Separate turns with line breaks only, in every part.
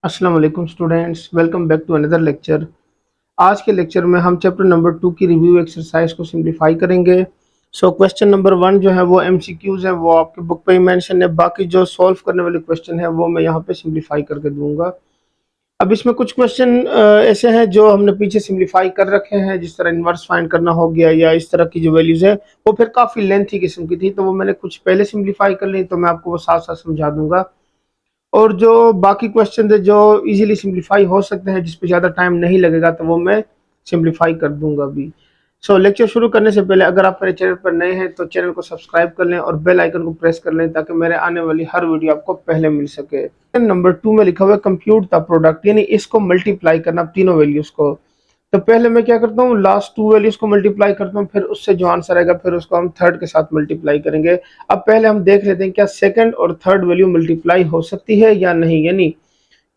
अस्सलाम वालेकुम students, welcome back to another lecture. आज के लेक्चर में हम चैप्टर नंबर 2 की रिव्यू एक्सरसाइज को सिंप्लीफाई करेंगे। क्वेश्चन नंबर 1 जो है वो एमसीक्यूज है, वो आपके बुक पे ही मेंशन है। बाकी जो सॉल्व करने वाले क्वेश्चन है वो मैं यहाँ पे सिंप्लीफाई करके दूंगा। अब इसमें कुछ क्वेश्चन ऐसे हैं जो हमने पीछे सिंप्लीफाई कर रखे हैं, जिस तरह इन्वर्स फाइंड करना हो गया या इस तरह की जो वैल्यूज है वो फिर काफ़ी लेंथी किस्म की थी, तो वो मैंने कुछ पहले सिंप्लीफाई कर ली, तो मैं आपको वो साथ साथ समझा दूंगा। और जो बाकी क्वेश्चन है जो इजीली सिंप्लीफाई हो सकते हैं, जिस पे ज़्यादा टाइम नहीं लगेगा, तो वो मैं सिंप्लीफाई कर दूंगा अभी। लेक्चर शुरू करने से पहले अगर आप मेरे चैनल पर नए हैं तो चैनल को सब्सक्राइब कर लें और बेल आइकन को प्रेस कर लें, ताकि मेरे आने वाली हर वीडियो आपको पहले मिल सके। नंबर 2 में लिखा हुआ है कंप्यूट द प्रोडक्ट, यानी इसको मल्टीप्लाई करना तीनों वैल्यूज को। तो पहले मैं क्या करता हूँ, लास्ट टू वैल्यूज को मल्टीप्लाई करता हूँ, फिर उससे जो आंसर आएगा फिर उसको हम थर्ड के साथ मल्टीप्लाई करेंगे। अब पहले हम देख लेते हैं क्या सेकंड और थर्ड वैल्यू मल्टीप्लाई हो सकती है या नहीं, यानी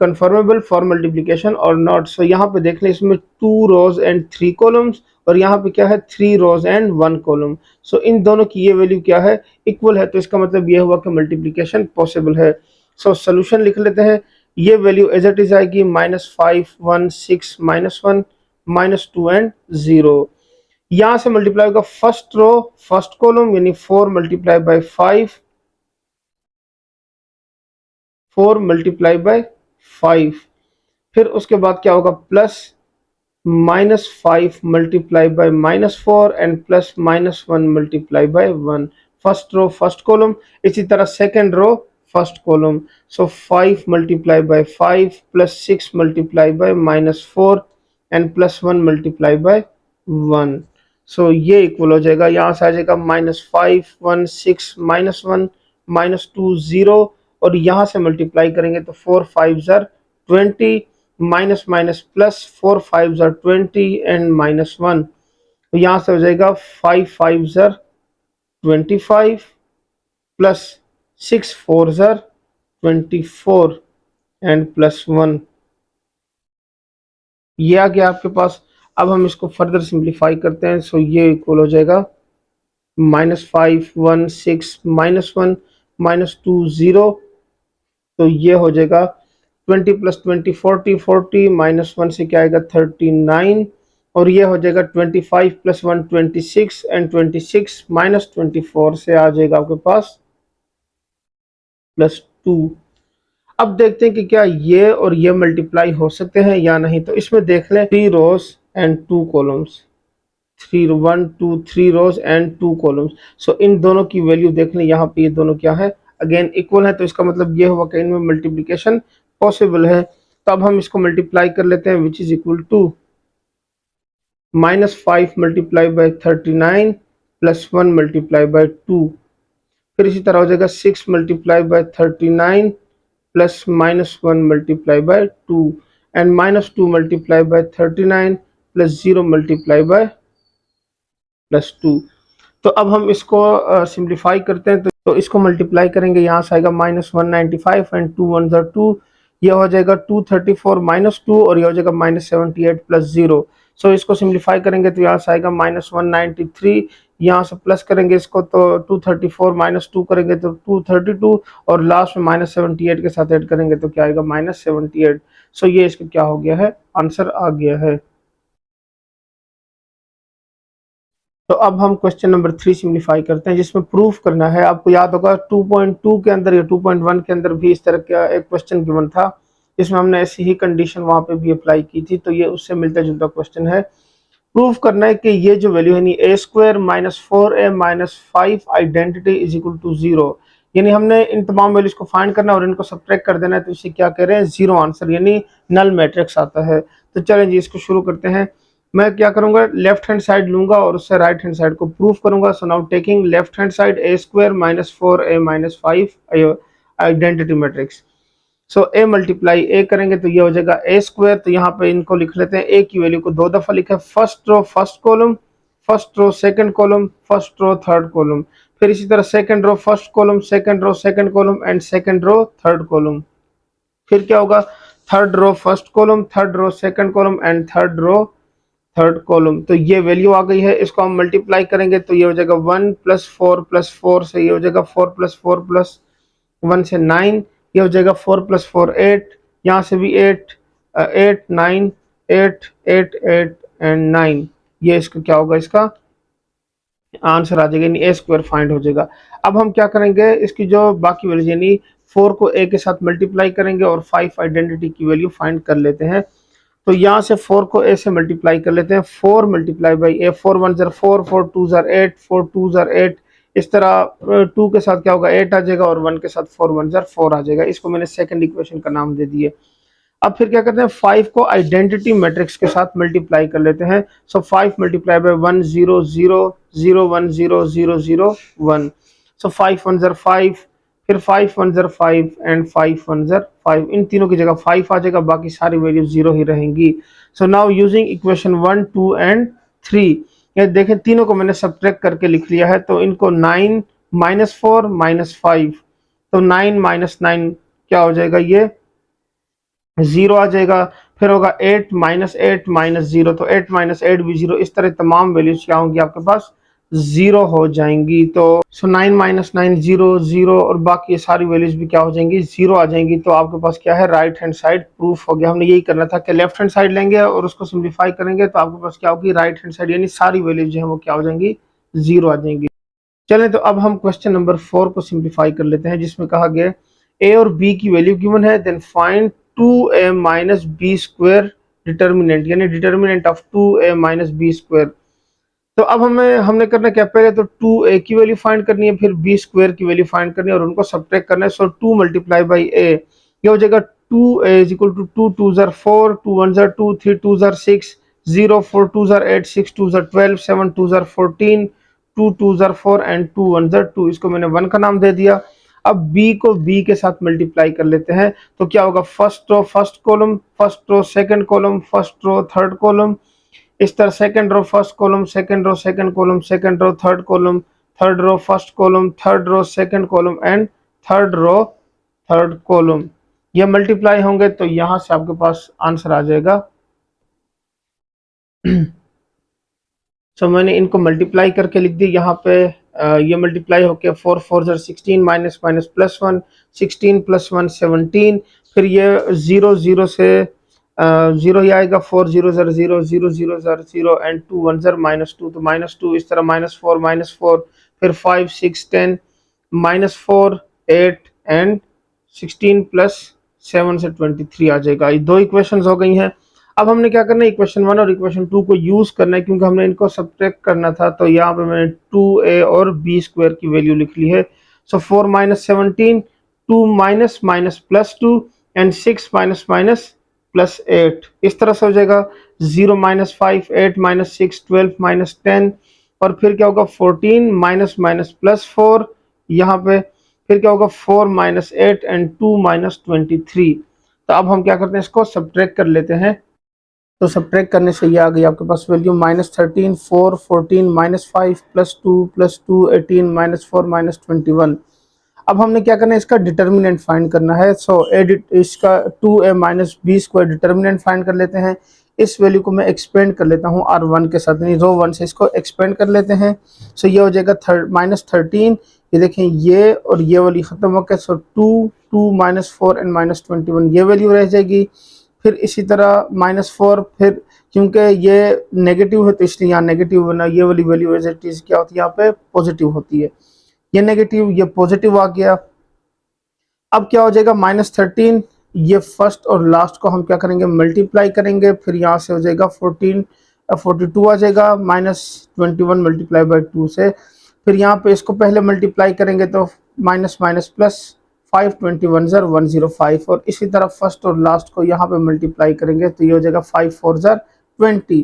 कन्फर्मेबल फॉर मल्टीप्लिकेशन और नॉट। यहाँ पे देख लें, इसमें 2 रोज एंड 3 कॉलम्स, और यहाँ पे क्या है 3 रोज एंड 1 कॉलम। इन दोनों की ये वैल्यू क्या है, इक्वल है, तो इसका मतलब ये हुआ कि मल्टीप्लिकेशन पॉसिबल है। सोल्यूशन लिख लेते हैं। ये वैल्यू एज इट इज आएगी -5 1 6 -1 -2 एंड 0। यहाँ से मल्टीप्लाई होगा फर्स्ट रो फर्स्ट कॉलम, यानी 4 मल्टीप्लाई बाय 5, 4 मल्टीप्लाई बाय 5। फिर उसके बाद क्या होगा, plus -5 multiply by -4 and plus -1 multiply by 1। First row first column, इसी तरह second row first column. 5 multiply by 5 plus 6 multiply by -4 and plus 1 multiply by 1। ये equal हो जाएगा, यहाँ से आ जाएगा -5 1 6 -1 -2 0, और यहाँ से मल्टीप्लाई करेंगे तो 4 5 ज़र 20, माइनस माइनस प्लस 4 5 ज़र 20 एंड -1। तो यहाँ से हो जाएगा 5 5 ज़र 25 प्लस 6 4 ज़र 24 एंड +1। ये आ गया आपके पास। अब हम इसको फर्दर सिंप्लीफाई करते हैं। ये इक्वल हो जाएगा -5 1 6 -1 -2 0। तो ये हो जाएगा 20 + 20 40 40 -1 से क्या आएगा 39, और ये हो जाएगा 25 + 1 26 एंड 26 -24 से आ जाएगा आपके पास +2। अब देखते हैं कि क्या ये और ये मल्टीप्लाई हो सकते हैं या नहीं। तो इसमें देख लें 3 rows and 2 columns, 3 1 2 3 rows and 2 columns. इन दोनों की वैल्यू देख लें, यहाँ पे ये दोनों क्या है, अगेन इक्वल है, तो इसका मतलब ये हुआ कि इनमें मल्टीप्लिकेशन पॉसिबल है। तो अब हम इसको मल्टीप्लाई कर लेते हैं, which is equal to -5 multiply by 39 plus 1 multiply by 2। फिर इसी तरह हो जाएगा 6 multiply by 39 plus -1 multiply by 2 and -2 multiply by 39 plus 0 multiply by +2। तो अब हम इसको सिंप्लीफाई करते हैं, तो इसको मल्टीप्लाई करेंगे, यहाँ से आएगा -195 एंड 2 1 ज़र 2। ये हो जाएगा 234 -2, और ये हो जाएगा -78 प्लस 0। इसको सिंप्लीफाई करेंगे तो यहाँ से आएगा -193, यहाँ से प्लस करेंगे इसको तो 234 -2 करेंगे तो 232, और लास्ट में -78 के साथ ऐड करेंगे तो क्या आएगा -78। ये इसका क्या हो गया है, आंसर आ गया है। तो अब हम क्वेश्चन नंबर 3 सिंप्लीफाई करते हैं, जिसमें प्रूफ करना है। आपको याद होगा 2.2 के अंदर या 2.1 के अंदर भी इस तरह का एक क्वेश्चन गिवन था, जिसमें हमने ऐसी ही कंडीशन वहां पे भी अप्लाई की थी। तो ये उससे मिलता जुलता क्वेश्चन है। प्रूफ करना है कि ये जो वैल्यू है यानी a² - 4a - 5 identity is equal to 0, यानी हमने इन तमाम वैल्यूज को फाइंड करना है और इनको सब्ट्रैक्ट कर देना है। तो इसे क्या कह रहे हैं, जीरो आंसर, यानी नल मैट्रिक्स आता है। तो चलें जी, इसको शुरू करते हैं। मैं क्या करूंगा, लेफ्ट हैंड साइड लूंगा और उससे राइट हैंड साइड को प्रूफ करूंगा। So now taking left hand side a² - 4a - 5 identity matrix. A multiply A करेंगे तो ये हो जाएगा a²। तो यहाँ पे इनको लिख लेते हैं, ए की वैल्यू को 2 दफा लिखा है, first row first column, first row second column, first row third column. फिर इसी तरह second row first column, second row second column and second row third column. फिर क्या होगा, third row first column, third row second column and third row third column. तो ये value आ गई है, इसको हम मल्टीप्लाई करेंगे तो ये हो जाएगा 1 + 4 + 4 से ये हो जाएगा 4 + 4 + 1 से 9, ये हो जाएगा 4 + 4 8 यहाँ से भी 8, 8 9, 8 8 8 एंड 9, ये इसका क्या होगा, इसका आंसर आ जाएगा, यानी ए स्क्वायर फाइंड हो जाएगा। अब हम क्या करेंगे, इसकी जो बाकी वैल्यूज यानी 4 को ए के साथ मल्टीप्लाई करेंगे और 5 आइडेंटिटी की वैल्यू फाइंड कर लेते हैं। तो यहाँ से 4 को ए से मल्टीप्लाई कर लेते हैं, 4 मल्टीप्लाई बाई ए, 4 1 ज़र 4, 4 2 ज़र 8, 4 2 ज़र 8, इस तरह 2 के साथ क्या होगा 8 आ जाएगा और 1 के साथ 4 1 ज़र 4 आ जाएगा। इसको मैंने सेकंड इक्वेशन का नाम दे दिए। अब फिर क्या करते हैं, 5 को आइडेंटिटी मैट्रिक्स के साथ मल्टीप्लाई कर लेते हैं। सो 5 मल्टीप्लाई बाय 1 0 0 0 1 0 0 0 1, सो 5 1 ज़र 5, फिर 5 1 ज़र 5 एंड 5 1 ज़र 5, इन तीनों की जगह 5 आ जाएगा, बाकी सारी वैल्यू 0 ही रहेंगी। So now using equation 1 2 and 3, ये देखें तीनों को मैंने सब्ट्रैक्ट करके लिख लिया है। तो इनको 9 -4 -5, तो 9 -9 क्या हो जाएगा, ये 0 आ जाएगा। फिर होगा 8 -8 -0, तो 8 -8 भी 0, इस तरह तमाम वैल्यूज क्या होंगी आपके पास 0 हो जाएंगी। तो 9 -9 0 0 और बाकी सारी वैल्यूज भी क्या हो जाएंगी 0 आ जाएंगी। तो आपके पास क्या है, राइट हैंड साइड प्रूफ हो गया। हमने यही करना था कि लेफ्ट हैंड साइड लेंगे और उसको सिंप्लीफाई करेंगे तो आपके पास क्या होगी, राइट हैंड साइड यानी सारी वैल्यूज जो है वो क्या हो जाएंगी 0 आ जाएंगी। चलें तो अब हम क्वेश्चन नंबर 4 को सिंप्लीफाई कर लेते हैं, जिसमें कहा गया ए और बी की वैल्यू गिवन है, then find 2a minus B square determinant, यानी determinant of 2a minus B square. तो अब हमने करना क्या, पहले तो 2a की वैल्यू फाइंड करनी है, फिर b स्क्वायर की वैल्यू फाइंड करनी है और उनको सब्ट्रैक्ट करना है। सो 2 मल्टीप्लाई बाई a, ये हो जाएगा 2a इज इक्वल टू 2 2 ज़र 4, 2 1 ज़र 2, 3 2 ज़र 6, 0 4 2 ज़र 8, 6 2 ज़र 12, 7 2 ज़र 14, 2 2 ज़र 4 एंड 2 1 ज़र 2, इसको मैंने 1 का नाम दे दिया। अब b को b के साथ मल्टीप्लाई कर लेते हैं, तो क्या होगा, first row first column, first row second column, first row third column, इस तरह second row first column, second row second column, second row third column, third row first column, third row second column and third row third column. ये multiply होंगे तो यहां से आपके पास answer आ जाएगा। सो मैंने इनको मल्टीप्लाई करके लिख दी यहाँ पे। ये मल्टीप्लाई होके 4 4 ज़र 16 माइनस माइनस प्लस 1, 16 प्लस 1 17, फिर ये 0 0 से 0 ही आएगा, 4 0 ज़र 0 0 0 ज़र 0 एंड 2 1 ज़र -2, तो -2, इस तरह -4, फिर 5 6 10, -4 8 एंड 16 प्लस 7 से 23 आ जाएगा। ये दो इक्वेशंस हो गई हैं। अब हमने क्या करना है, इक्वेशन 1 और इक्वेशन 2 को यूज करना है, क्योंकि हमने इनको सब्ट्रैक्ट करना था। तो यहाँ पे मैंने 2a और b स्क्वायर की वैल्यू लिख ली है। सो 4 minus 17, 2 minus minus plus 2 and 6 minus minus plus 8, इस तरह से हो जाएगा। 0 माइनस 5, 8 माइनस 6, 12 माइनस 10, और फिर क्या होगा 14 माइनस माइनस प्लस 4 यहाँ पे, फिर क्या होगा 4 माइनस 8 एंड 2 माइनस 23। तो अब हम क्या करते हैं, इसको सब्ट्रैक्ट कर लेते हैं। तो सब्ट्रैक्ट करने से ये आ गई आपके पास वैल्यू -13 4 14 -5 +2 18 -4 -21। अब हमने क्या करना है, इसका डिटर्मिनेंट फाइंड करना है। सो एडिट इसका 2a minus B square determinant find कर लेते हैं। इस वैल्यू को मैं एक्सपेंड कर लेता हूँ R1 के साथ, यानी रो 1 से इसको एक्सपेंड कर लेते हैं। सो ये हो जाएगा -13, ये देखें ये और ये वाली ख़त्म हो गया। सो 2 2 -4 एंड -21, ये वैल्यू रह जाएगी। फिर इसी तरह -4, फिर क्योंकि ये नेगेटिव है तो इसलिए यहाँ नेगेटिव बना, ये वाली वैल्यू एज इट इज क्या होती है यहाँ पे पॉजिटिव होती है। ये नेगेटिव ये पॉजिटिव आ गया। अब क्या हो जाएगा -13, ये फर्स्ट और लास्ट को हम क्या करेंगे मल्टीप्लाई करेंगे, फिर यहाँ से हो जाएगा 42 आ जाएगा, -21 मल्टीप्लाई बाई 2 से, फिर यहाँ पे इसको पहले मल्टीप्लाई करेंगे तो माइनस माइनस प्लस 5 21 ज़र 105, और इसी तरह फर्स्ट और लास्ट को यहाँ पे मल्टीप्लाई करेंगे तो ये हो जाएगा 5 4 ज़र 20।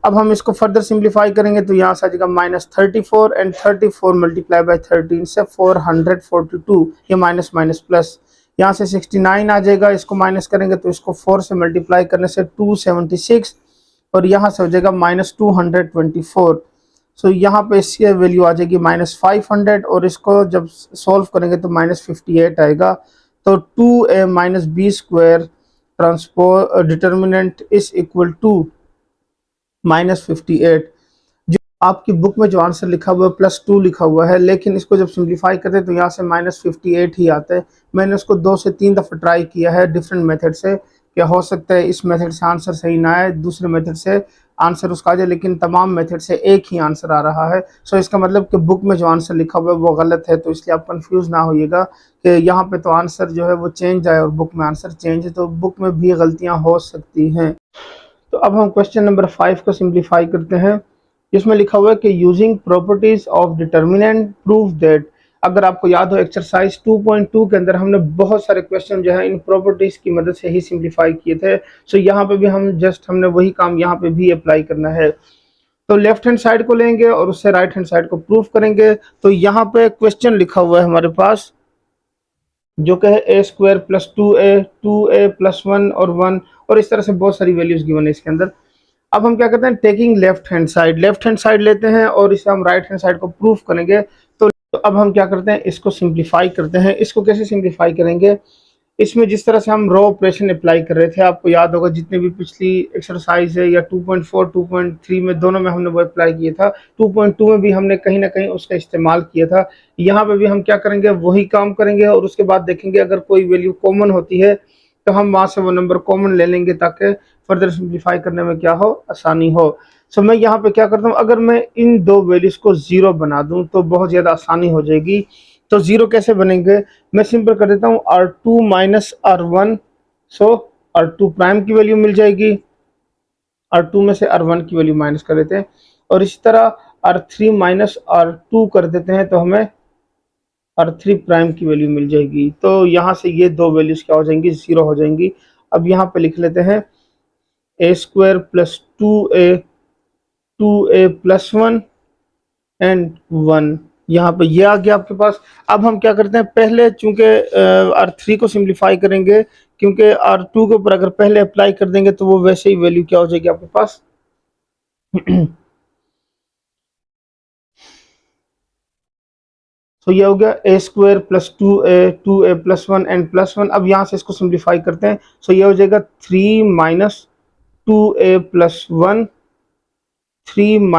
अब हम इसको फर्दर सिंप्लीफाई करेंगे तो यहाँ से आ जाएगा -34 एंड 34 मल्टीप्लाई बाई 13 से 442, ये माइनस माइनस प्लस, यहाँ से 69 आ जाएगा, इसको माइनस करेंगे तो इसको 4 से मल्टीप्लाई करने से 276, और यहाँ से हो जाएगा -224। सो यहाँ पे इसकी वैल्यू आ जाएगी -500, और इसको जब सॉल्व करेंगे तो -58 आएगा। तो 2a minus B square transpose determinant is equal to -58। आपकी बुक में जो आंसर लिखा हुआ है +2 लिखा हुआ है, लेकिन इसको जब सिंप्लीफाई करते हैं तो यहाँ से -58 ही आता है। मैंने उसको 2 से 3 दफ़ा ट्राई किया है डिफरेंट मेथड से, क्या हो सकता है इस मेथड से आंसर सही ना आए, दूसरे मेथड से आंसर उसका आ जाए, लेकिन तमाम मेथड से एक ही आंसर आ रहा है। सो इसका मतलब कि बुक में जो आंसर लिखा हुआ है वो गलत है, तो इसलिए आप कंफ्यूज ना होइएगा कि यहाँ पे तो आंसर जो है वो चेंज आए और बुक में आंसर चेंज है, तो बुक में भी गलतियाँ हो सकती हैं। तो अब हम क्वेश्चन नंबर 5 को सिंप्लीफाई करते हैं, जिसमें लिखा हुआ है कि using properties of determinant prove that. अगर आपको याद हो एक्सरसाइज 2.2 के अंदर हमने बहुत सारे क्वेश्चन जो है इन प्रॉपर्टीज की मदद से ही सिंप्लीफाई किए थे। सो यहाँ पे भी हमने वही काम यहाँ पे भी अप्लाई करना है। तो लेफ्ट हैंड साइड को लेंगे और उससे राइट हैंड साइड को प्रूफ करेंगे। तो यहाँ पे क्वेश्चन लिखा हुआ है हमारे पास, जो कि है a² + 2a + 1 और 1, और इस तरह से बहुत सारी वैल्यूज गिवन है इसके अंदर। अब हम क्या करते हैं, टेकिंग लेफ्ट हैंड साइड लेते हैं और इसे हम राइट हैंड साइड को प्रूफ करेंगे। तो अब हम क्या करते हैं, इसको सिंप्लीफाई करते हैं। इसको कैसे सिंप्लीफाई करेंगे, इसमें जिस तरह से हम रो ऑपरेशन अप्लाई कर रहे थे, आपको याद होगा जितने भी पिछली एक्सरसाइज है या 2.4 2.3 में दोनों में हमने वो अप्लाई किया था, 2.2 में भी हमने कहीं ना कहीं उसका इस्तेमाल किया था। यहाँ पे भी हम क्या करेंगे, वही काम करेंगे और उसके बाद देखेंगे अगर कोई वैल्यू कॉमन होती है तो हम वहां से वो नंबर कॉमन ले लेंगे ताकि फर्दर सिंप्लीफाई करने में क्या हो, आसानी हो। सो मैं यहाँ पे क्या करता हूँ, अगर मैं इन दो वैल्यूज को 0 बना दूं तो बहुत ज़्यादा आसानी हो जाएगी। तो 0 कैसे बनेंगे, मैं सिंपल कर देता हूँ R2 - R1। सो R2 प्राइम की वैल्यू मिल जाएगी, R2 में से R1 की वैल्यू माइनस कर देते हैं, और इसी तरह R3 - R2 कर देते हैं तो हमें R3 प्राइम की वैल्यू मिल जाएगी। तो यहाँ से ये दो वैल्यूज क्या हो जाएंगी, 0 हो जाएंगी। अब यहाँ पे लिख लेते हैं a² + 2a + 1 एंड 1। यहाँ पे ये आ गया आपके पास। अब हम क्या करते हैं, पहले चूंकि R3 को सिंप्लीफाई करेंगे, क्योंकि R2 के ऊपर अगर पहले अप्लाई कर देंगे तो वो वैसे ही वैल्यू क्या हो जाएगी आपके पास तो ये हो गया a² + 2a + 1 एंड +1। अब यहाँ से इसको सिंप्लीफाई करते हैं। सो ये हो जाएगा 3 - 2a + 1, 3 -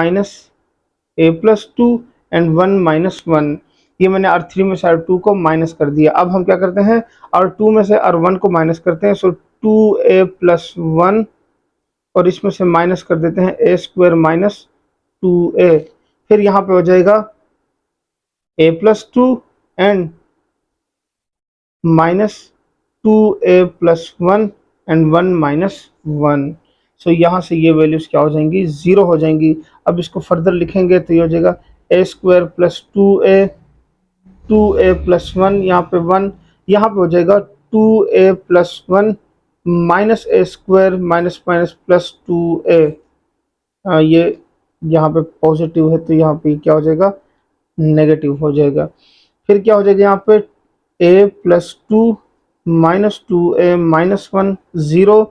a + 2 एंड 1 - 1। ये मैंने R3 में से R2 को माइनस कर दिया। अब हम क्या करते हैं, R2 में से R1 को माइनस करते हैं। सो 2a + 1 और इसमें से माइनस कर देते हैं a² - 2a। फिर यहाँ पे हो जाएगा a + 2 एंड -2a + 1 एंड 1 - 1। सो यहाँ से ये वैल्यूज क्या हो जाएंगी, 0 हो जाएंगी। अब इसको फर्दर लिखेंगे तो ये हो जाएगा a² + 2a, 2a + 1, यहाँ पे 1, यहाँ पे हो जाएगा 2a + 1 -a² - +2a। ये यहाँ पे पॉजिटिव है तो यहाँ पे क्या हो जाएगा, नेगेटिव हो जाएगा। फिर क्या हो जाएगा यहाँ पे a + 2 -2a - 1, 0,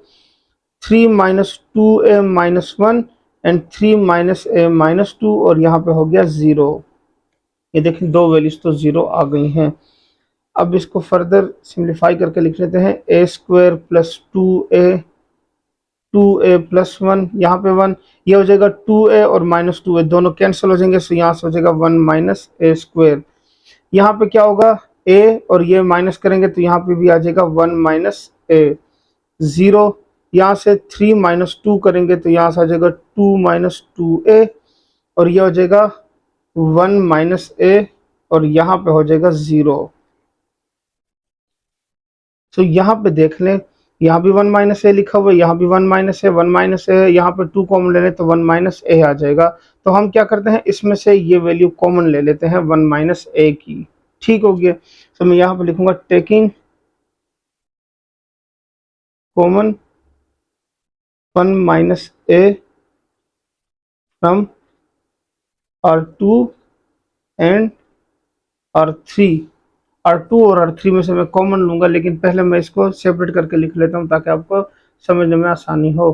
3 - 2a - 1 and 3 - a - 2, और यहाँ पे हो गया 0। ये देखिए दो वैल्यूज तो 0 आ गई हैं। अब इसको फर्दर सिंप्लीफाई करके लिख लेते हैं a² + 2a + 1, यहाँ पे 1, ये हो जाएगा 2a और -2a दोनों कैंसिल हो जाएंगे। सो यहाँ से हो जाएगा 1 - a²। यहाँ पे क्या होगा, a और ये माइनस करेंगे तो यहाँ पे भी आ जाएगा 1 - a, 0, यहाँ से 3 - 2 करेंगे तो यहाँ से आ जाएगा 2 - 2a, और ये हो जाएगा 1 - a, और यहाँ पे हो जाएगा 0। तो यहाँ पे देख लें, यहाँ भी 1 - a लिखा हुआ है, यहाँ भी 1 - a, 1 - a, यहाँ पे 2 कॉमन ले लें तो 1 - a आ जाएगा। तो हम क्या करते हैं, इसमें से ये वैल्यू कॉमन ले लेते हैं 1 - a की। ठीक हो गया। तो मैं यहाँ पे लिखूंगा taking common 1 - a from R2 and R3। R2 और R3 में से मैं कॉमन लूंगा, लेकिन पहले मैं इसको सेपरेट करके लिख लेता हूँ ताकि आपको समझने में आसानी हो।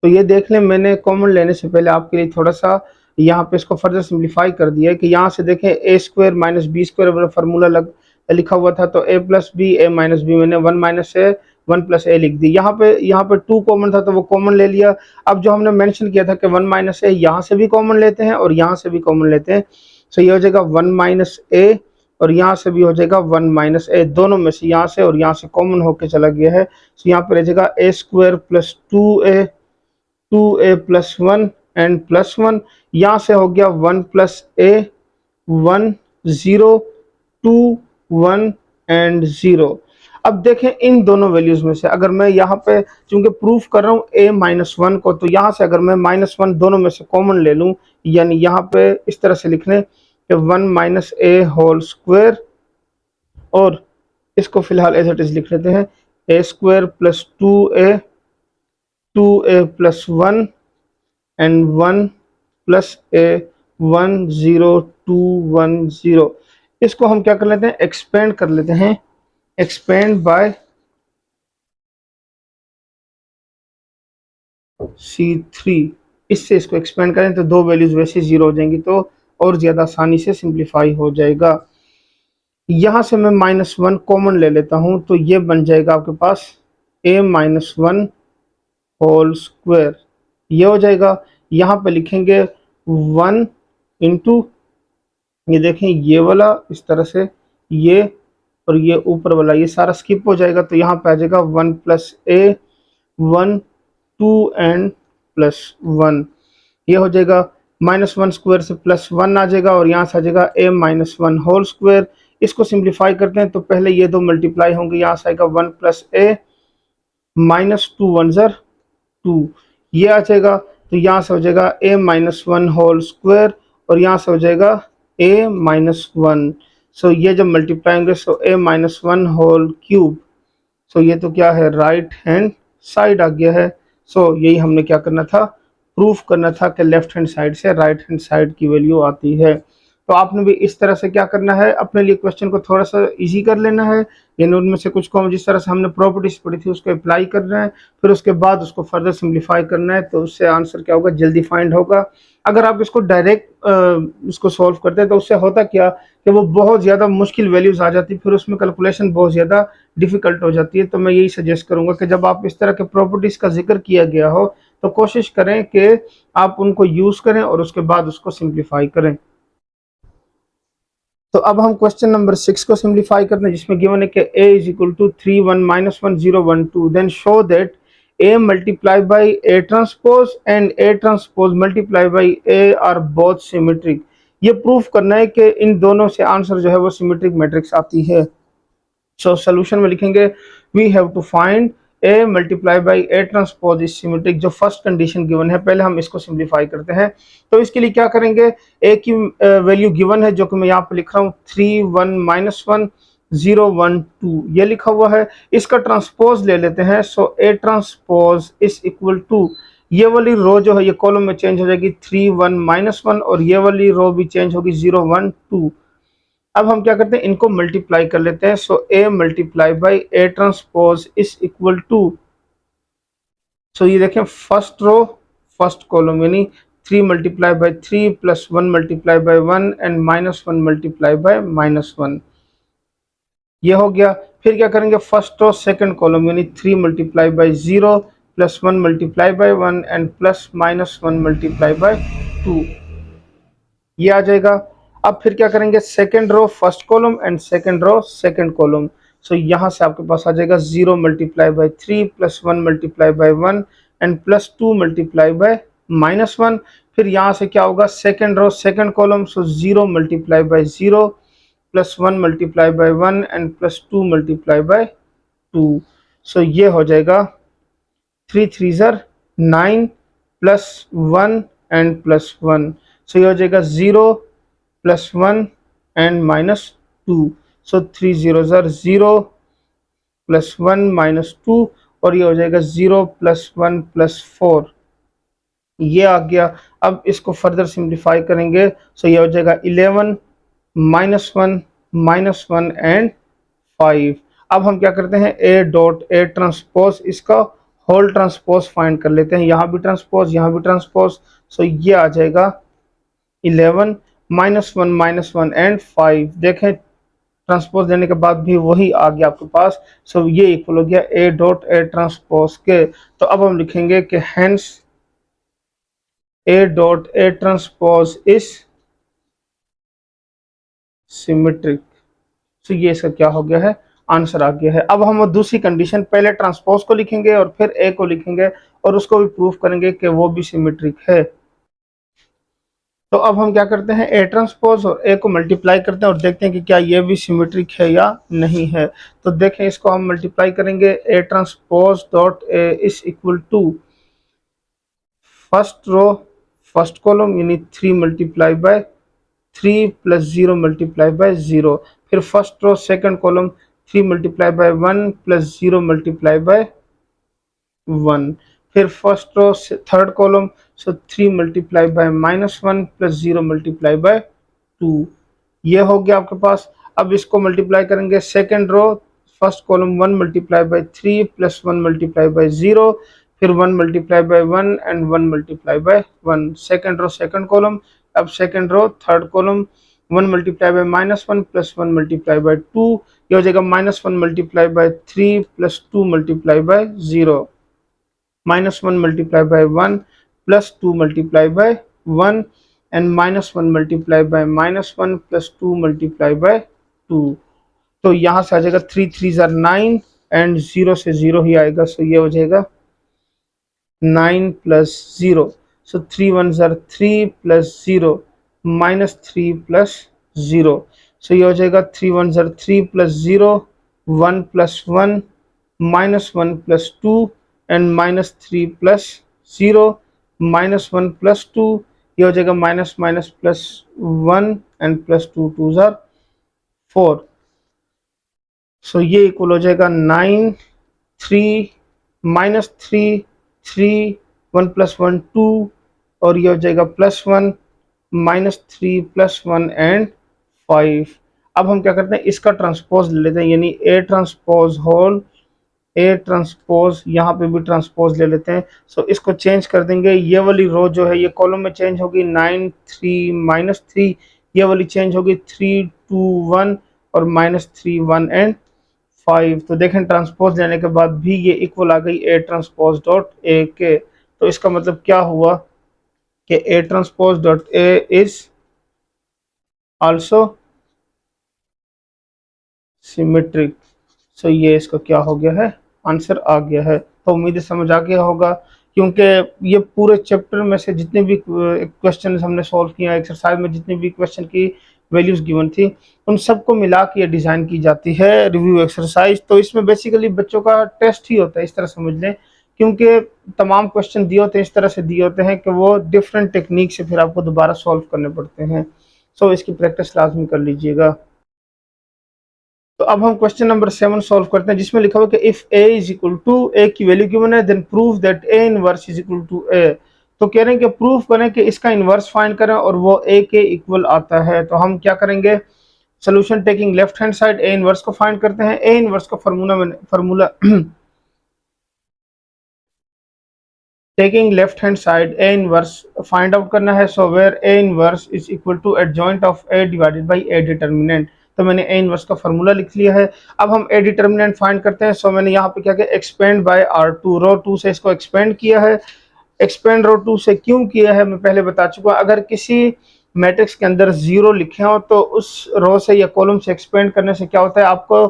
तो ये देख लें, मैंने कॉमन लेने से पहले आपके लिए थोड़ा सा यहाँ पे इसको फर्दर सिंप्लीफाई कर दिया है कि यहाँ से देखें a² - b² वाला फार्मूला लिखा हुआ था, तो a + b a - b मैंने 1 - a 1 प्लस ए लिख दी। यहाँ पे 2 कॉमन था तो वो कॉमन ले लिया। अब जो हमने मेंशन किया था कि 1 माइनस ए यहाँ से भी कॉमन लेते हैं और यहाँ से भी कॉमन लेते हैं, सो ये हो जाएगा 1 माइनस ए और यहाँ से भी हो जाएगा 1 माइनस ए, दोनों में से यहाँ से और यहाँ से कॉमन होके चला गया है। सो यहाँ पे रह जाएगा A square plus 2a plus 1 and plus 1, यहाँ से हो गया 1 प्लस ए 1 0 2 1 एंड 0। अब देखें इन दोनों वैल्यूज में से अगर मैं यहाँ पे चूंकि प्रूफ कर रहा हूँ a माइनस 1 को, तो यहाँ से अगर मैं माइनस 1 दोनों में से कॉमन ले लूँ, यानी यहाँ पे इस तरह से लिख लें कि 1 माइनस ए होल स्क्वायर, और इसको फिलहाल एज इट इज लिख लेते हैं A square plus 2a plus 1 and 1 plus A 1 0 2 1 0। इसको हम क्या कर लेते हैं, एक्सपेंड कर लेते हैं, एक्सपेंड बाय C3। इससे इसको एक्सपेंड करें तो दो वैल्यूज वैसे जीरो हो जाएंगी, तो और ज्यादा आसानी से सिंप्लीफाई हो जाएगा। यहां से मैं माइनस 1 कॉमन ले लेता हूं तो ये बन जाएगा आपके पास a माइनस 1 होल स्क्वायर, ये हो जाएगा। यहाँ पे लिखेंगे 1 इंटू, ये देखें ये वाला इस तरह से, ये और ये ऊपर वाला ये सारा स्किप हो जाएगा, तो यहाँ पे आ जाएगा 1 प्लस ए 1 2 एंड प्लस 1, ये हो जाएगा। माइनस 1 स्क्वायर से प्लस 1 आ जाएगा और यहाँ से आ जाएगा a माइनस 1 होल स्क्वायर। इसको सिंप्लीफाई करते हैं तो पहले ये दो मल्टीप्लाई होंगे, यहाँ से आएगा 1 प्लस ए माइनस 2 1 ज़र 2, ये आ जाएगा। तो यहाँ से हो जाएगा a माइनस 1 होल स्क्वायर और यहाँ से हो जाएगा a माइनस 1। सो ये जब मल्टीप्लाई होंगे सो a माइनस 1 होल क्यूब। सो ये तो क्या है, राइट हैंड साइड आ गया है। सो यही हमने क्या करना था, प्रूफ करना था कि लेफ्ट हैंड साइड से राइट हैंड साइड की वैल्यू आती है। तो आपने भी इस तरह से क्या करना है, अपने लिए क्वेश्चन को थोड़ा सा इजी कर लेना है, यानी उनमें से कुछ को जिस तरह से हमने प्रॉपर्टीज पढ़ी थी उसको अप्लाई करना है, फिर उसके बाद उसको फर्दर सिंप्लीफाई करना है, तो उससे आंसर क्या होगा, जल्दी फाइंड होगा। अगर आप इसको डायरेक्ट इसको सॉल्व करते हैं तो उससे होता क्या कि वो बहुत ज़्यादा मुश्किल वैल्यूज आ जाती है, फिर उसमें कैलकुलेशन बहुत ज़्यादा डिफिकल्ट हो जाती है। तो मैं यही सजेस्ट करूंगा कि जब आप इस तरह के प्रॉपर्टीज का जिक्र किया गया हो तो कोशिश करें कि आप उनको यूज करें और उसके बाद उसको सिंप्लीफाई करें। तो अब हम क्वेश्चन नंबर 6 को सिंप्लीफाई करते हैं, जिसमें गिवन है कि a is equal to 3 1 minus 1 0 1 2, then show that a multiply by a transpose and a transpose multiply by a are both symmetric. ये प्रूफ करना है कि इन दोनों से आंसर जो है वो सिमेट्रिक मैट्रिक्स आती है। सो सोल्यूशन में लिखेंगे we have to find a multiply by a transpose is symmetric. जो फर्स्ट कंडीशन गिवन है, पहले हम इसको सिंप्लीफाई करते हैं। तो इसके लिए क्या करेंगे, a की वैल्यू गिवन है जो कि मैं यहाँ पे लिख रहा हूँ 3 1 माइनस 1 0 1 2, ये लिखा हुआ है। इसका ट्रांसपोज ले लेते हैं। So a transpose is equal to, ये वाली रो जो है ये कॉलम में चेंज हो जाएगी 3 1 माइनस 1 और ये वाली रो भी चेंज होगी 0 1 2। अब हम क्या करते हैं, इनको मल्टीप्लाई कर लेते हैं। So a multiply by a transpose is equal to, so ये देखें फर्स्ट रो फर्स्ट कॉलम यानी 3 multiply by 3 plus 1 multiply by 1 and minus 1 multiply by minus 1, ये हो गया। फिर क्या करेंगे, फर्स्ट रो सेकंड कॉलम यानी 3 multiply by 0 plus 1 multiply by 1 and plus minus 1 multiply by 2, ये आ जाएगा। अब फिर क्या करेंगे, second row first column and second row second column. So यहाँ से आपके पास आ जाएगा 0 multiply by 3 plus 1 multiply by 1 and plus 2 multiply by minus 1। फिर यहाँ से क्या होगा, second row second column, so 0 multiply by 0 plus 1 multiply by 1 and plus 2 multiply by 2। सो ये हो जाएगा 3 3 ज़र 9 प्लस 1 एंड प्लस 1। सो ये हो जाएगा 0 प्लस 1 एंड माइनस 2। सो 3 0 ज़र 0 प्लस 1 माइनस 2 और ये हो जाएगा 0 प्लस 1 प्लस 4, ये आ गया। अब इसको फर्दर सिंप्लीफाई करेंगे। सो ये हो जाएगा 11 माइनस 1 एंड 5। अब हम क्या करते हैं, a डॉट a ट्रांसपोज इसका होल ट्रांसपोज फाइंड कर लेते हैं। यहाँ भी ट्रांसपोज यहाँ भी ट्रांसपोज। सो ये आ जाएगा 11 माइनस 1 एंड 5। देखें ट्रांसपोज देने के बाद भी वही आ गया आपके पास। सो ये इक्वल हो गया ए डॉट ए ट्रांसपोज के। तो अब हम लिखेंगे कि hence A dot A transpose is symmetric. तो ये इसका क्या हो गया है, आंसर आ गया है। अब हम दूसरी कंडीशन, पहले ट्रांसपोज को लिखेंगे और फिर ए को लिखेंगे और उसको भी प्रूफ करेंगे कि वो भी सिमेट्रिक है। तो अब हम क्या करते हैं, ए ट्रांसपोज और ए को मल्टीप्लाई करते हैं और देखते हैं कि क्या ये भी सिमेट्रिक है या नहीं है। तो देखें, इसको हम मल्टीप्लाई करेंगे, A transpose dot A is equal to first row first column यानी 3 multiply by 3 plus 0 multiply by 0, फिर first row second column 3 multiply by 1 plus 0 multiply by 1, फिर first row third column, so 3 multiply by -1 plus 0 multiply by 2, ये हो गया आपके पास। अब इसको multiply करेंगे, second row first column 1 multiply by 3 plus 1 multiply by 0, फिर 1 multiply by 1 and 1 multiply by 1, second row second column. अब second row third column 1 multiply by -1 plus 1 multiply by 2, ये हो जाएगा -1 multiply by 3 plus 2 multiply by 0, -1 multiply by 1 plus 2 multiply by 1 and -1 multiply by -1 plus 2 multiply by 2। तो यहाँ से आ जाएगा 3 3 jar 9 and 0 से 0 ही आएगा। सो ये हो जाएगा 9 प्लस 0, सो 3 1 जार 3 प्लस 0 -3 प्लस 0, सो ये हो जाएगा 3 1 jar 3 plus 0 1 plus 1 -1 plus 2 and -3 plus 0 -1 plus 2, ये हो जाएगा minus minus plus 1 and plus 2 2 jar 4। सो ये इक्वल हो जाएगा 9 3 -3 3 1 प्लस 1 2, और ये हो जाएगा +1 -3 प्लस 1 एंड 5। अब हम क्या करते हैं, इसका ट्रांसपोज ले लेते हैं, यानी A transpose whole A transpose, यहाँ पे भी ट्रांसपोज ले लेते हैं। सो इसको चेंज कर देंगे, ये वाली रो जो है ये कॉलम में चेंज होगी 9 3 -3, ये वाली चेंज होगी 3 2 1 और -3 1 एंड 5। तो देखें ट्रांसपोज लेने के बाद भी ये इक्वल आ गई ए ट्रांसपोज डॉट ए के। तो इसका मतलब क्या हुआ कि A transpose dot A is also symmetric. So ये इसका क्या हो गया है, आंसर आ गया है। तो उम्मीद है समझ आ गया होगा, क्योंकि ये पूरे चैप्टर में से जितने भी क्वेश्चन हमने सॉल्व किया, एक्सरसाइज में जितने भी क्वेश्चन की वैल्यूज गिवन थी, उन सबको मिला के डिज़ाइन की जाती है रिव्यू एक्सरसाइज। तो इसमें बेसिकली बच्चों का टेस्ट ही होता है, इस तरह समझ लें, क्योंकि तमाम क्वेश्चन दिए होते हैं, इस तरह से दिए होते हैं कि वो डिफरेंट टेक्निक से फिर आपको दोबारा सॉल्व करने पड़ते हैं। सो इसकी प्रैक्टिस लाजमी कर लीजिएगा। तो अब हम क्वेश्चन नंबर 7 सॉल्व करते हैं, जिसमें लिखा हुआ है कि if a is equal to, A की वैल्यू गिवन है, then prove that a inverse is equal to a। तो कह रहे हैं कि प्रूव करें कि इसका इनवर्स फाइंड करें और वो a के इक्वल आता है। तो हम क्या करेंगे, solution taking left hand side a inverse को फाइंड करते हैं। a इनवर्स का formula taking left hand side a inverse find out करना है। So where a inverse is equal to adjoint of a divided by a determinant. तो मैंने a inverse का formula लिख लिया है। अब हम a डिटर्मिनेंट फाइंड करते हैं। सो मैंने यहाँ पे क्या किया, एक्सपेंड बाय r2, रो 2 से इसको एक्सपेंड किया है। एक्सपेंड रो 2 से क्यों किया है मैं पहले बता चुका। अगर किसी मैट्रिक्स के अंदर 0 लिखे हो तो उस रो से या कॉलम से एक्सपेंड करने से क्या होता है, आपको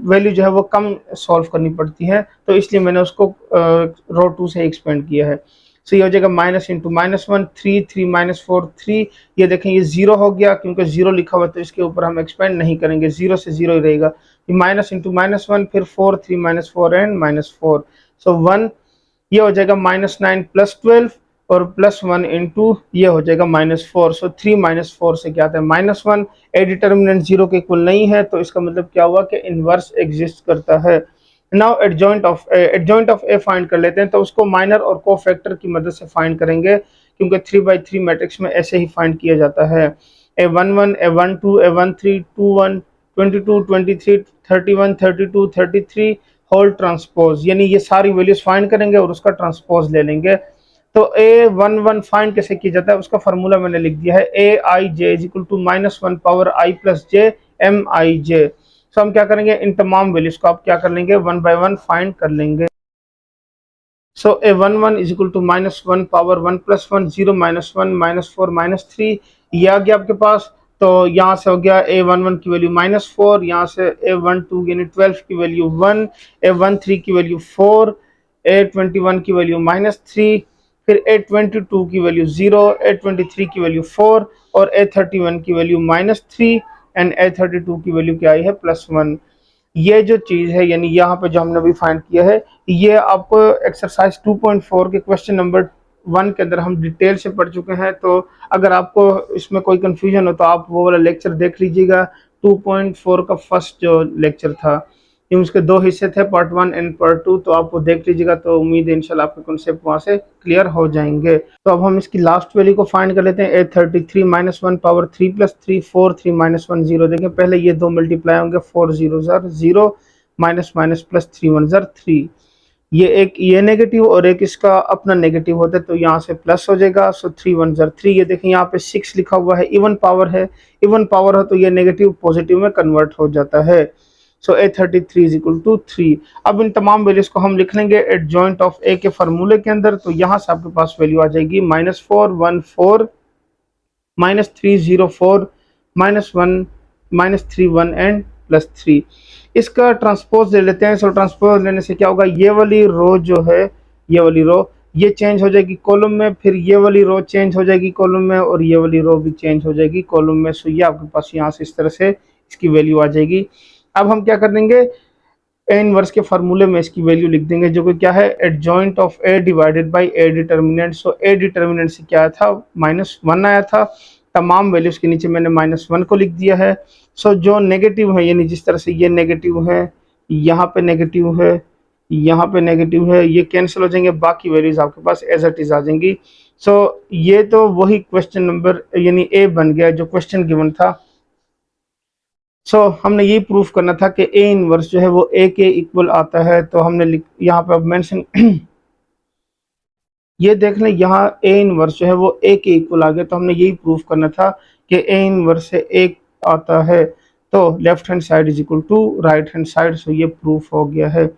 वैल्यू जो है वो कम सॉल्व करनी पड़ती है। तो इसलिए मैंने उसको रो 2 से एक्सपेंड किया है। सो ये हो जाएगा माइनस इंटू -1 3 3 -4 3, ये देखें ये 0 हो गया, क्योंकि 0 लिखा हुआ है तो इसके ऊपर हम एक्सपेंड नहीं करेंगे, 0 से 0 ही रहेगा। ये माइनस इंटू -1, फिर 4 3 -4 एंड -4, सो 1, ये हो जाएगा -9 प्लस 12 और +1 इंटू ये हो जाएगा -4। सो 3 -4 से क्या आता है -1। ए डिटर्मिनेंट 0 के इक्वल नहीं है, तो इसका मतलब क्या हुआ कि इनवर्स एग्जिस्ट करता है। Now adjoint of A find कर लेते हैं। तो उसको माइनर और कोफैक्टर की मदद से फाइंड करेंगे, क्योंकि 3/3 मैट्रिक्स में ऐसे ही फाइंड किया जाता है। A11 A12 A13 21 22 23 31 32 33 whole transpose, यानी ये सारी वैल्यूज फाइंड करेंगे और उसका ट्रांसपोज ले लेंगे। तो A11 फाइंड कैसे किया जाता है, उसका फार्मूला मैंने लिख दिया है, A i j is equal to -1 power i plus j MIJ। So हम क्या करेंगे, इन तमाम वैल्यूज को आप क्या कर लेंगे, वन बाय वन फाइंड कर लेंगे। So A one one is equal to minus one power one plus one, zero minus one minus four minus three, ये आ गया आपके पास। तो यहाँ से हो गया ए वन वन की वैल्यू माइनस फोर, यहाँ से ए वन टू यानी 12 की वैल्यू वन, ए वन थ्री की वैल्यू फोर, ए 21 की वैल्यू माइनस थ्री, फिर ए 22 की वैल्यू जीरो, ए 23 की वैल्यू फोर, और ए 31 की वैल्यू माइनस थ्री, एंड ए 32 की वैल्यू क्या आई है, प्लस वन। ये जो चीज है यानी यहाँ पे जो हमने अभी फाइंड किया है, ये आपको एक्सरसाइज 2.4 के क्वेश्चन नंबर 1 के अंदर हम डिटेल से पढ़ चुके हैं। तो अगर आपको इसमें कोई कंफ्यूजन हो तो आप वो वाला लेक्चर देख लीजिएगा, 2.4 का फर्स्ट जो लेक्चर था, ये उसके दो हिस्से थे, पार्ट 1 एंड पार्ट 2, तो आप वो देख लीजिएगा। तो उम्मीद है इंशाल्लाह आपके कॉन्सेप्ट वहाँ से क्लियर हो जाएंगे। तो अब हम इसकी लास्ट वैल्यू को फाइंड कर लेते हैं। 833 minus one power three plus three, four, three minus one zero. देखें पहले ये दो मल्टीप्लाई होंगे, four zero jar zero, minus minus plus three one jar three. ये एक ये नेगेटिव और एक इसका अपना नेगेटिव होता है, तो यहाँ से प्लस हो जाएगा। So three one jar three. ये देखें यहाँ पे सिक्स लिखा हुआ है, इवन पावर है, इवन पावर है तो ये नेगेटिव पॉजिटिव में कन्वर्ट हो जाता है। सो ए 33 इज इक्वल टू थ्री। अब इन तमाम वैल्यूज को हम लिख लेंगे एडजॉइंट ऑफ ए के फार्मूले के अंदर। तो यहाँ से आपके पास वैल्यू आ जाएगी minus four one four, minus three zero four, minus one, minus three one and plus three. इसका ट्रांसपोज ले लेते हैं। सो ट्रांसपोज लेने से क्या होगा, ये वाली रो जो है, ये वाली रो ये चेंज हो जाएगी कॉलम में, फिर ये वाली रो चेंज हो जाएगी कॉलम में, और ये वाली रो भी चेंज हो जाएगी कॉलम में। सो ये आपके पास यहाँ से इस तरह से इसकी वैल्यू आ जाएगी। अब हम क्या कर देंगे, ए इनवर्स के फार्मूले में इसकी वैल्यू लिख देंगे, जो कि क्या है, adjoint of A divided by A determinant. So A determinant से क्या आया था, माइनस वन आया था। तमाम वैल्यूज के नीचे मैंने माइनस वन को लिख दिया है। सो जो नेगेटिव है, यानी जिस तरह से ये नेगेटिव है, यहाँ पे नेगेटिव है, यहाँ पे नेगेटिव है, ये कैंसिल हो जाएंगे, बाकी वैल्यूज आपके पास एज इट इज आ जाएंगी। सो ये तो वही क्वेश्चन नंबर यानी ए बन गया जो क्वेश्चन गिवन था। हमने ये प्रूफ करना था कि ए इनवर्स जो है वो ए के इक्वल आता है। तो हमने यहाँ पे अब मेंशन ये देख लें, यहाँ ए इनवर्स जो है वो ए के इक्वल आ गया। तो हमने यही प्रूफ करना था कि ए इनवर्स से ए आता है, तो left hand side is equal to right hand side. So ये प्रूफ हो गया है।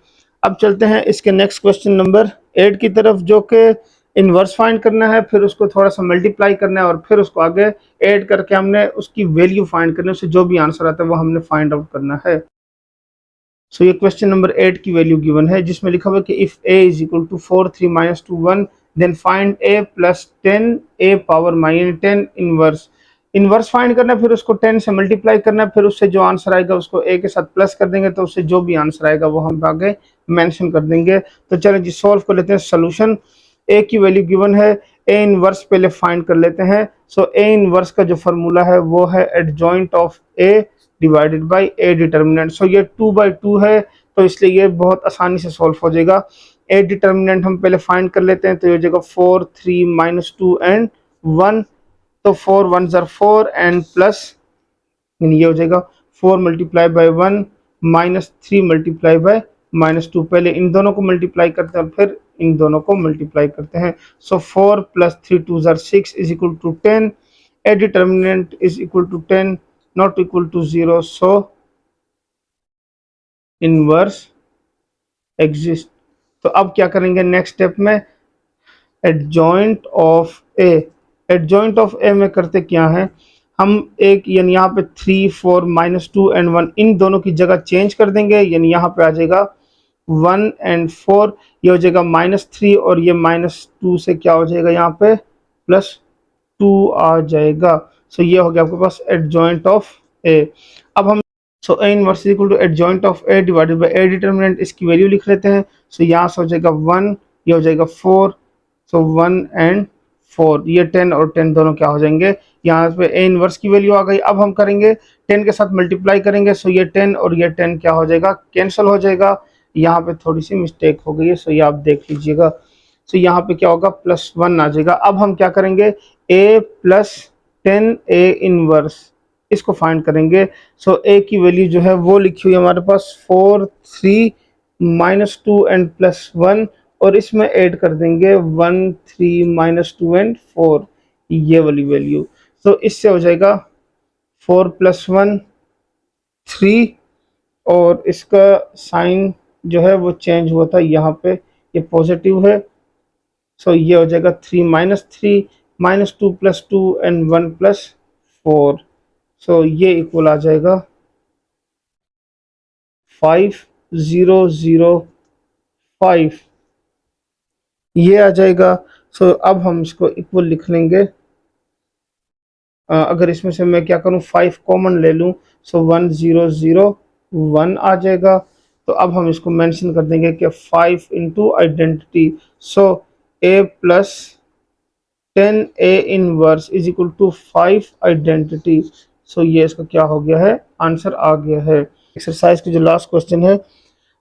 अब चलते हैं इसके नेक्स्ट क्वेश्चन नंबर 8 की तरफ, जो कि इनवर्स फाइंड करना है, फिर उसको थोड़ा सा मल्टीप्लाई करना है, और फिर उसको आगे ऐड करके हमने उसकी वैल्यू फाइंड करनी है, उससे जो भी आंसर आता है वो हमने फाइंड आउट करना है। ये क्वेश्चन नंबर 8 की वैल्यू गिवन है, जिसमें लिखा हुआ है कि if A is equal to four three minus two one, then find A plus ten A power minus ten inverse. Inverse find करना है, फिर उसको 10 से मल्टीप्लाई करना है, फिर उससे जो आंसर आएगा उसको ए के साथ प्लस कर देंगे, तो उससे जो भी आंसर आएगा वो हम आगे मेंशन कर देंगे। तो चलो जी सॉल्व कर लेते हैं सोल्यूशन। ए की वैल्यू गिवन है, ए इनवर्स पहले फाइंड कर लेते हैं। ए इनवर्स का जो फॉर्मूला है वो है adjoint of A divided by A determinant. ये 2/2 है, तो इसलिए ये बहुत आसानी से सॉल्व हो जाएगा। ए डिटर्मिनेंट हम पहले फाइंड कर लेते हैं, तो ये हो जाएगा 4 3 माइनस टू एंड 1। तो 4 1 ज़र 4 एंड प्लस, ये हो जाएगा 4 multiply by 1 minus 3 multiply bye minus 2। पहले इन दोनों को मल्टीप्लाई करते हैं और फिर इन दोनों को मल्टीप्लाई करते हैं। 4 प्लस 3 2 ज़र 6 is equal to 10। A determinant is equal to 10 not equal to 0। So inverse exist. तो अब क्या करेंगे नेक्स्ट स्टेप में, adjoint of A. Adjoint of A में करते क्या है, हम एक यानी यहाँ पे 3 4 माइनस टू एंड 1 इन दोनों की जगह चेंज कर देंगे। यानी यहाँ पे आ जाएगा 1 एंड 4, ये हो जाएगा -3, और ये -2 से क्या हो जाएगा यहाँ पे +2 आ जाएगा। ये हो गया आपके पास एडजॉइंट ऑफ ए। अब हम A inverse is equal to adjoint of A divided by A determinant, इसकी वैल्यू लिख लेते हैं। यहाँ से हो जाएगा 1, ये हो जाएगा 4, 1 एंड 4, ये 10 और 10 दोनों क्या हो जाएंगे, यहाँ पे ए इनवर्स की वैल्यू आ गई। अब हम करेंगे 10 के साथ मल्टीप्लाई करेंगे, ये 10 और ये 10 क्या हो जाएगा, कैंसिल हो जाएगा। यहाँ पे थोड़ी सी मिस्टेक हो गई है, ये आप देख लीजिएगा। यहाँ पे क्या होगा, +1 आ जाएगा। अब हम क्या करेंगे, a प्लस 10 ए इनवर्स, इसको फाइंड करेंगे। ए की वैल्यू जो है वो लिखी हुई है हमारे पास 4 3 -2 एंड +1, और इसमें ऐड कर देंगे 1 3 -2 एंड 4, ये वाली वैल्यू। इससे हो जाएगा 4 + 1 3 और इसका साइन जो है वो चेंज हुआ था यहाँ पे, ये पॉजिटिव है। सो ये हो जाएगा 3 माइनस 2 प्लस 2 एंड 1 प्लस 4। सो ये इक्वल आ जाएगा 5005, ये आ जाएगा। सो अब हम इसको इक्वल लिख लेंगे। अगर इसमें से मैं क्या करूँ 5 कॉमन ले लूँ, सो 1001 आ जाएगा। तो अब हम इसको मेंशन कर देंगे कि 5 into identity, so A plus 10 A inverse is equal to 5 identity. So ये इसका क्या हो गया है, आंसर आ गया है। एक्सरसाइज की जो लास्ट क्वेश्चन है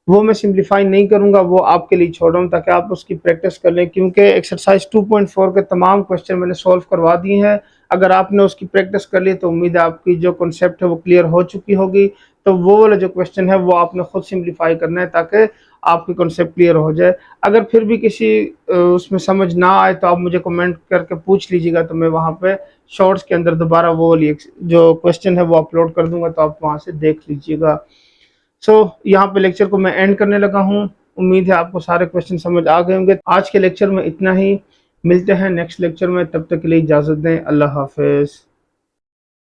वो मैं सिंप्लीफाई नहीं करूंगा, वो आपके लिए छोड़ रहा हूँ ताकि आप उसकी प्रैक्टिस कर लें, क्योंकि एक्सरसाइज 2.4 के तमाम क्वेश्चन मैंने सॉल्व करवा दिए हैं। अगर आपने उसकी प्रैक्टिस कर ली तो उम्मीद है आपकी जो कॉन्सेप्ट है वो क्लियर हो चुकी होगी। तो वो वाला जो क्वेश्चन है वो आपने खुद सिंप्लीफाई करना है ताकि आपकी कॉन्सेप्ट क्लियर हो जाए। अगर फिर भी किसी उसमें समझ ना आए तो आप मुझे कमेंट करके पूछ लीजिएगा, तो मैं वहाँ पे शॉर्ट्स के अंदर दोबारा वो वाली जो क्वेश्चन है वो अपलोड कर दूंगा, तो आप वहाँ से देख लीजिएगा। सो यहाँ पे लेक्चर को मैं एंड करने लगा हूँ। उम्मीद है आपको सारे क्वेश्चन समझ आ गए होंगे। आज के लेक्चर में इतना ही, मिलते हैं नेक्स्ट लेक्चर में, तब तक के लिए इजाज़त दें। अल्लाह हाफिज़।